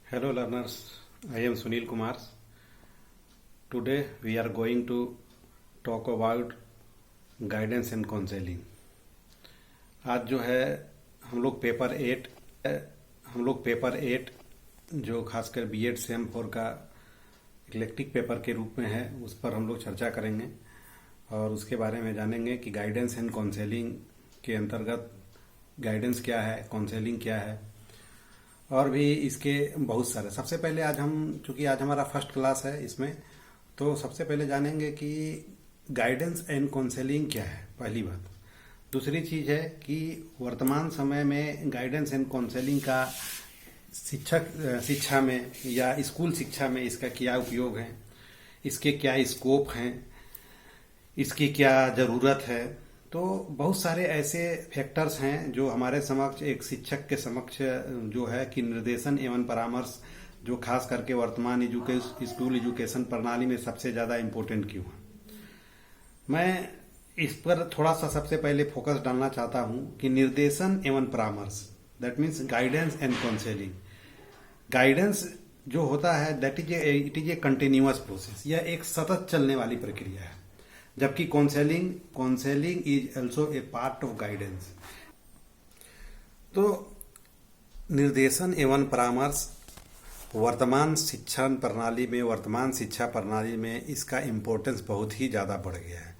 Hello learners, I am Sunil Kumar. Today we are going to talk about guidance and counseling. आज जो है हम लोग paper 8 जो खासकर बीएड सेम 4 का इलेक्टिव पेपर के रूप में है उस पर हम लोग चर्चा करेंगे और उसके बारे में जानेंगे कि गाइडेंस एंड काउंसलिंग के अंतर्गत गाइडेंस क्या है, काउंसलिंग क्या है और भी इसके बहुत सारे। सबसे पहले चूंकि आज हमारा फर्स्ट क्लास है इसमें, तो सबसे पहले जानेंगे कि गाइडेंस एंड काउंसलिंग क्या है, पहली बात। दूसरी चीज है कि वर्तमान समय में गाइडेंस एंड काउंसलिंग का शिक्षा में या स्कूल शिक्षा में इसका क्या उपयोग है, इसके क्या स्कोप हैं, इसकी क्या ज़रूरत है। तो बहुत सारे ऐसे फैक्टर्स हैं जो हमारे समक्ष, एक शिक्षक के समक्ष जो है कि निर्देशन एवं परामर्श जो खास करके वर्तमान स्कूल एजुकेशन प्रणाली में सबसे ज़्यादा इम्पोर्टेंट क्यों है। मैं इस पर थोड़ा सा सबसे पहले फोकस डालना चाहता हूं कि निर्देशन एवं परामर्श, that means guidance and counselling. Guidance जो होता है it is a continuous process, यह एक सतत चलने वाली प्रक्रिया है, जबकि counselling is also a part of guidance. तो निर्देशन एवं परामर्श वर्तमान शिक्षा प्रणाली में इसका इम्पोर्टेंस बहुत ही ज़्यादा बढ़ गया है।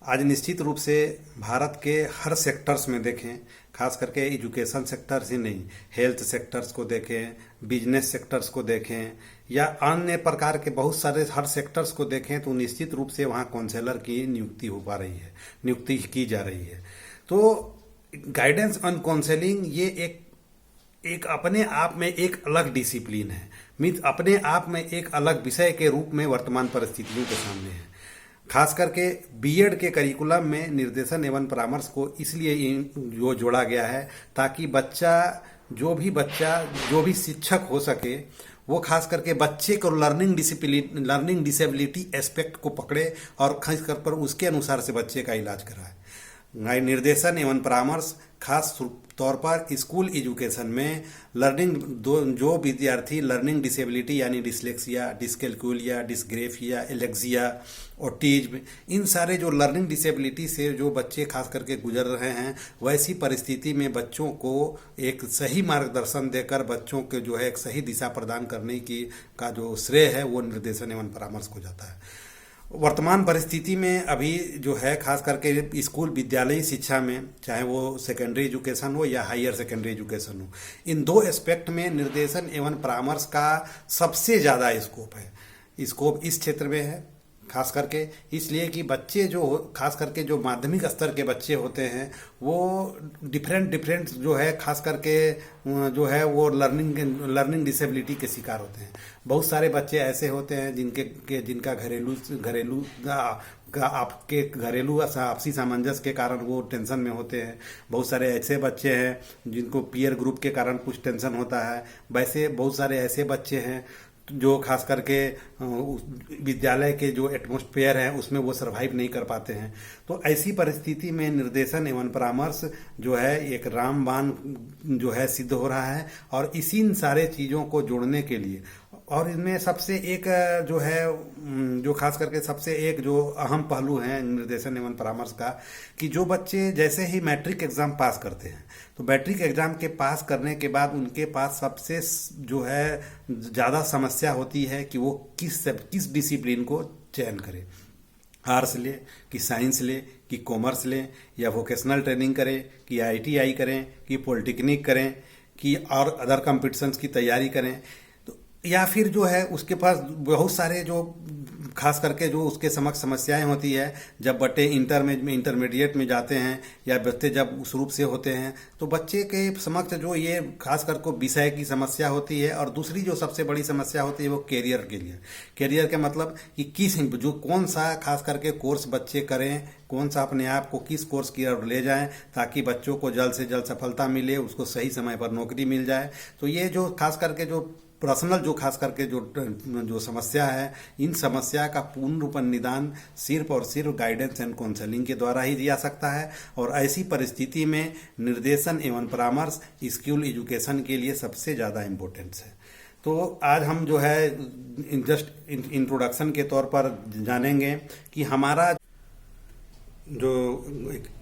आज निश्चित रूप से भारत के हर सेक्टर्स में देखें, खास करके एजुकेशन सेक्टर्स ही नहीं, हेल्थ सेक्टर्स को देखें, बिजनेस सेक्टर्स को देखें या अन्य प्रकार के बहुत सारे हर सेक्टर्स को देखें, तो निश्चित रूप से वहाँ काउंसलर की नियुक्ति की जा रही है। तो गाइडेंस ऑन काउंसलिंग ये एक अपने आप में एक अलग डिसिप्लिन है, मीन्स अपने आप में एक अलग विषय के रूप में वर्तमान परिस्थितियों के सामने है। खास करके बीएड के करिकुलम में निर्देशन एवं परामर्श को इसलिए जो जोड़ा गया है ताकि जो भी शिक्षक हो सके वो खास करके बच्चे को लर्निंग डिसेबिलिटी एस्पेक्ट को पकड़े और खास कर पर उसके अनुसार से बच्चे का इलाज कराए। निर्देशन एवं परामर्श खास तौर पर स्कूल एजुकेशन में जो विद्यार्थी लर्निंग डिसेबिलिटी यानी डिसलेक्सिया, डिसकैल्कुलिया, डिसग्रेफिया, एलेक्सिया, ऑटिज्म, इन सारे जो लर्निंग डिसेबिलिटी से जो बच्चे खास करके गुजर रहे हैं, वैसी परिस्थिति में बच्चों को एक सही मार्गदर्शन देकर बच्चों के जो है एक सही दिशा प्रदान करने का जो श्रेय है वो निर्देशन एवं परामर्श को जाता है। वर्तमान परिस्थिति में अभी जो है खास करके स्कूल विद्यालयी शिक्षा में, चाहे वो सेकेंडरी एजुकेशन हो या हायर सेकेंडरी एजुकेशन हो, इन दो एस्पेक्ट में निर्देशन एवं परामर्श का सबसे ज़्यादा स्कोप इस क्षेत्र में है। खास करके इसलिए कि बच्चे खास करके जो माध्यमिक स्तर के बच्चे होते हैं वो डिफरेंट जो है खास करके जो है वो लर्निंग डिसेबिलिटी के शिकार होते हैं। बहुत सारे बच्चे ऐसे होते हैं जिनका घरेलू आपसी सामंजस्य के कारण वो टेंशन में होते हैं। बहुत सारे ऐसे बच्चे हैं जिनको पीयर ग्रुप के कारण कुछ टेंशन होता है। वैसे बहुत सारे ऐसे बच्चे हैं जो खास करके विद्यालय के जो एटमॉस्फेयर है उसमें वो सरवाइव नहीं कर पाते हैं। तो ऐसी परिस्थिति में निर्देशन एवं परामर्श जो है एक रामबाण जो है सिद्ध हो रहा है। और इसी सारे चीज़ों को जोड़ने के लिए, और इनमें सबसे एक जो है जो खास करके सबसे एक जो अहम पहलू है निर्देशन एवं परामर्श का, कि जो बच्चे जैसे ही मैट्रिक एग्जाम पास करते हैं तो मैट्रिक एग्जाम के पास करने के बाद उनके पास सबसे जो है ज़्यादा समस्या होती है कि वो किस डिसिप्लिन को चयन करें। आर्ट्स ले कि साइंस ले कि कॉमर्स ले या वोकेशनल ट्रेनिंग करें कि आईटीआई करें कि पॉलिटेक्निक करें कि और अदर कॉम्पिटिशन्स की तैयारी करें। या फिर जो है उसके पास बहुत सारे जो खास करके जो उसके समक्ष समस्याएं होती है जब बच्चे इंटरमीडिएट में जाते हैं या बच्चे जब उस रूप से होते हैं, तो बच्चे के समक्ष जो ये खास करके विषय की समस्या होती है। और दूसरी जो सबसे बड़ी समस्या होती है वो कैरियर के मतलब कि कौन सा खास करके कोर्स बच्चे करें, कौन सा अपने आप को किस कोर्स की ओर ले जाएं ताकि बच्चों को जल्द से जल्द सफलता मिले, उसको सही समय पर नौकरी मिल जाए। तो ये जो खास करके जो पर्सनल जो खास करके जो समस्या है, इन समस्या का पूर्ण रूप निदान सिर्फ और सिर्फ गाइडेंस एंड काउंसलिंग के द्वारा ही दिया सकता है। और ऐसी परिस्थिति में निर्देशन एवं परामर्श स्कूल एजुकेशन के लिए सबसे ज़्यादा इम्पोर्टेंस है। तो आज हम जो है जस्ट इंट्रोडक्शन के तौर पर जानेंगे कि हमारा जो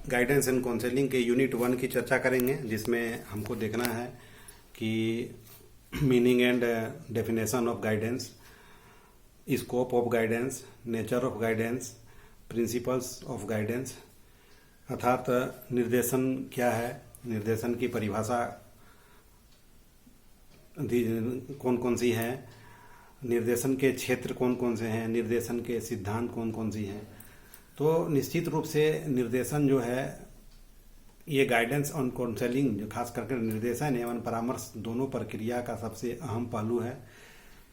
गाइडेंस एंड काउंसलिंग के यूनिट 1 की चर्चा करेंगे, जिसमें हमको देखना है कि meaning and definition of guidance, scope of guidance, nature of guidance, principles of guidance, अर्थात निर्देशन क्या है, निर्देशन की परिभाषा कौन कौन सी है, निर्देशन के क्षेत्र कौन कौन से हैं, निर्देशन के सिद्धांत कौन कौन सी हैं। तो निश्चित रूप से निर्देशन जो है ये गाइडेंस ऑन काउंसलिंग, जो खास करके निर्देशन एवं परामर्श दोनों प्रक्रिया का सबसे अहम पहलू है।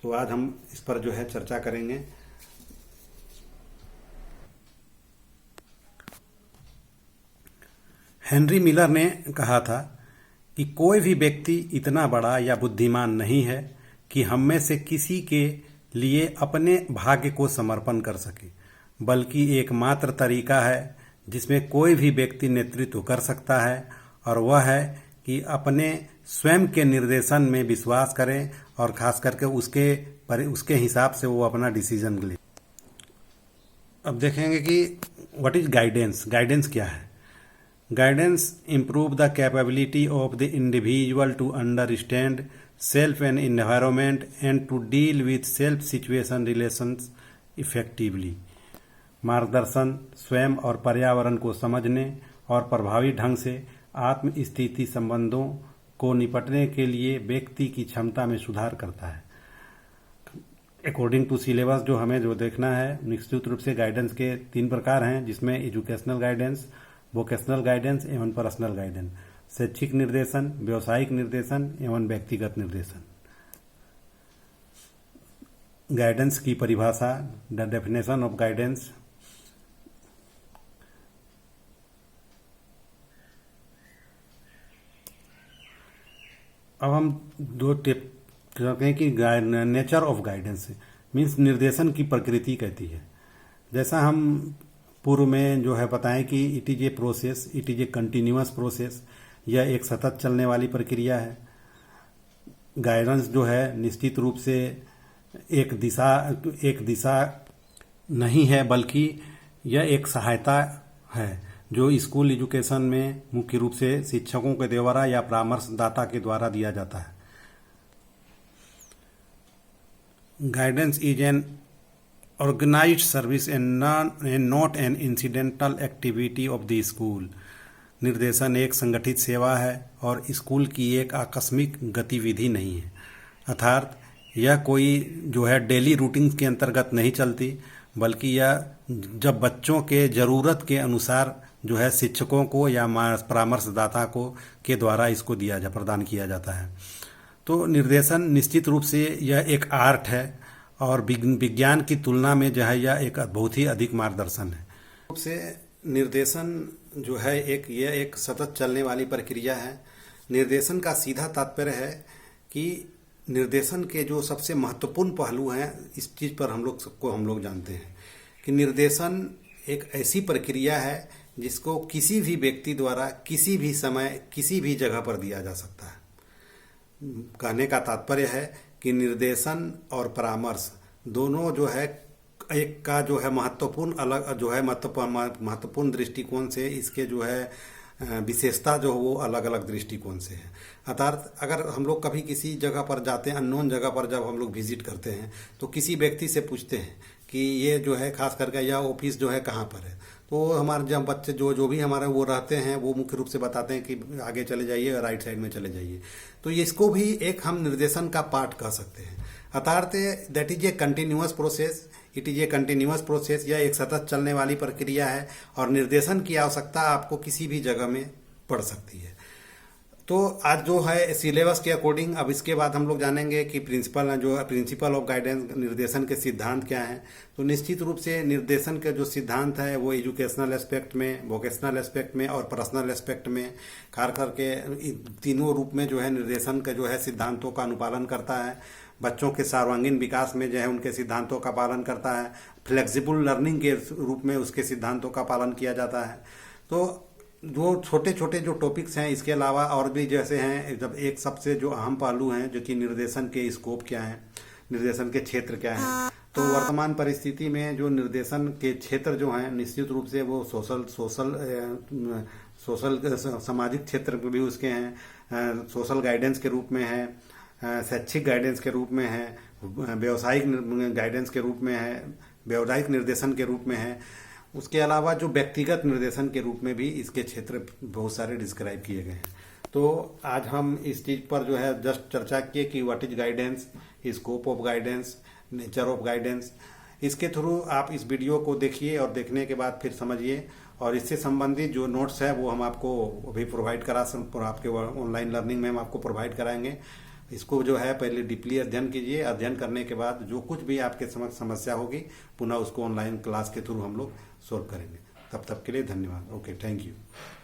तो आज हम इस पर जो है चर्चा करेंगे। हेनरी मिलर ने कहा था कि कोई भी व्यक्ति इतना बड़ा या बुद्धिमान नहीं है कि हम में से किसी के लिए अपने भाग्य को समर्पण कर सके, बल्कि एकमात्र तरीका है जिसमें कोई भी व्यक्ति नेतृत्व कर सकता है, और वह है कि अपने स्वयं के निर्देशन में विश्वास करें और खास करके उसके हिसाब से वो अपना डिसीजन ले। अब देखेंगे कि व्हाट इज गाइडेंस। गाइडेंस क्या है? Guidance improve the capability of the individual to understand self and environment and to deal with self-situation relations effectively. मार्गदर्शन स्वयं और पर्यावरण को समझने और प्रभावी ढंग से आत्म स्थिति संबंधों को निपटने के लिए व्यक्ति की क्षमता में सुधार करता है। अकॉर्डिंग टू सिलेबस जो हमें जो देखना है, निश्चित रूप से गाइडेंस के 3 प्रकार हैं, जिसमें एजुकेशनल गाइडेंस, वोकेशनल गाइडेंस एवं पर्सनल गाइडेंस, शैक्षिक निर्देशन, व्यवसायिक निर्देशन एवं व्यक्तिगत निर्देशन। गाइडेंस की परिभाषा, द डेफिनेशन ऑफ गाइडेंस। अब हम दो टिप कहते हैं कि नेचर ऑफ गाइडेंस मीन्स निर्देशन की प्रकृति कहती है। जैसा हम पूर्व में जो है बताएं कि it is a process, it is a continuous process, यह एक सतत चलने वाली प्रक्रिया है। गाइडेंस जो है निश्चित रूप से एक दिशा नहीं है, बल्कि यह एक सहायता है जो स्कूल एजुकेशन में मुख्य रूप से शिक्षकों के द्वारा या परामर्शदाता के द्वारा दिया जाता है। Guidance is an organized service and not an incidental activity of the school. निर्देशन एक संगठित सेवा है और स्कूल की एक आकस्मिक गतिविधि नहीं है, अर्थात यह कोई जो है डेली रूटीन के अंतर्गत नहीं चलती, बल्कि यह जब बच्चों के ज़रूरत के अनुसार जो है शिक्षकों को या परामर्शदाता को के द्वारा इसको प्रदान किया जाता है। तो निर्देशन निश्चित रूप से यह एक आर्ट है और विज्ञान की तुलना में जो है यह एक बहुत ही अधिक मार्गदर्शन है। रूप से निर्देशन जो है यह एक सतत चलने वाली प्रक्रिया है। निर्देशन का सीधा तात्पर्य है कि निर्देशन के जो सबसे महत्वपूर्ण पहलू हैं, इस चीज़ पर हम लोग जानते हैं कि निर्देशन एक ऐसी प्रक्रिया है जिसको किसी भी व्यक्ति द्वारा किसी भी समय किसी भी जगह पर दिया जा सकता है। कहने का तात्पर्य है कि निर्देशन और परामर्श दोनों जो है एक का जो है महत्वपूर्ण दृष्टिकोण से इसके जो है विशेषता जो वो अलग अलग दृष्टिकोण से है। अर्थात अगर हम लोग कभी किसी जगह पर जाते हैं, अननोन जगह पर जब हम लोग विजिट करते हैं, तो किसी व्यक्ति से पूछते हैं कि ये जो है खास करके यह ऑफिस जो है कहाँ पर है, तो हमारे जब बच्चे जो भी हमारे वो रहते हैं वो मुख्य रूप से बताते हैं कि आगे चले जाइए, राइट साइड में चले जाइए। तो इसको भी एक हम निर्देशन का पार्ट कह सकते हैं। अर्थात that is a continuous process, it is a continuous process, यह एक सतत चलने वाली प्रक्रिया है और निर्देशन की आवश्यकता आपको किसी भी जगह में पड़ सकती है। तो आज जो है सिलेबस के अकॉर्डिंग, अब इसके बाद हम लोग जानेंगे कि प्रिंसिपल ऑफ गाइडेंस, निर्देशन के सिद्धांत क्या हैं। तो निश्चित रूप से निर्देशन के जो सिद्धांत है वो एजुकेशनल एस्पेक्ट में, वोकेशनल एस्पेक्ट में और पर्सनल एस्पेक्ट में खास करके तीनों रूप में जो है निर्देशन का जो है सिद्धांतों का अनुपालन करता है। बच्चों के सर्वांगीण विकास में जो है उनके सिद्धांतों का पालन करता है। फ्लेक्सिबल लर्निंग के रूप में उसके सिद्धांतों का पालन किया जाता है। तो जो छोटे छोटे जो टॉपिक्स हैं, इसके अलावा और भी जैसे हैं, जब एक सबसे जो अहम पहलू हैं जो कि निर्देशन के स्कोप क्या हैं, निर्देशन के क्षेत्र क्या हैं, तो वर्तमान परिस्थिति में जो निर्देशन के क्षेत्र जो हैं निश्चित रूप से वो सोशल सामाजिक क्षेत्र में भी उसके हैं, सोशल गाइडेंस के रूप में है, शैक्षिक गाइडेंस के रूप में है, व्यवसायिक गाइडेंस के रूप में है, व्यावसायिक निर्देशन के रूप में है। उसके अलावा जो व्यक्तिगत निर्देशन के रूप में भी इसके क्षेत्र बहुत सारे डिस्क्राइब किए गए हैं। तो आज हम इस चीज़ पर जो है जस्ट चर्चा किए कि what is guidance, scope of guidance, nature of guidance. इसके थ्रू आप इस वीडियो को देखिए और देखने के बाद फिर समझिए, और इससे संबंधित जो नोट्स है वो हम आपको अभी प्रोवाइड आपके ऑनलाइन लर्निंग में हम आपको प्रोवाइड कराएंगे। इसको जो है पहले डीपली अध्ययन कीजिए, अध्ययन करने के बाद जो कुछ भी आपके समझ समस्या होगी पुनः उसको ऑनलाइन क्लास के थ्रू हम लोग सोल्व करेंगे। तब तक के लिए धन्यवाद। Okay, thank you.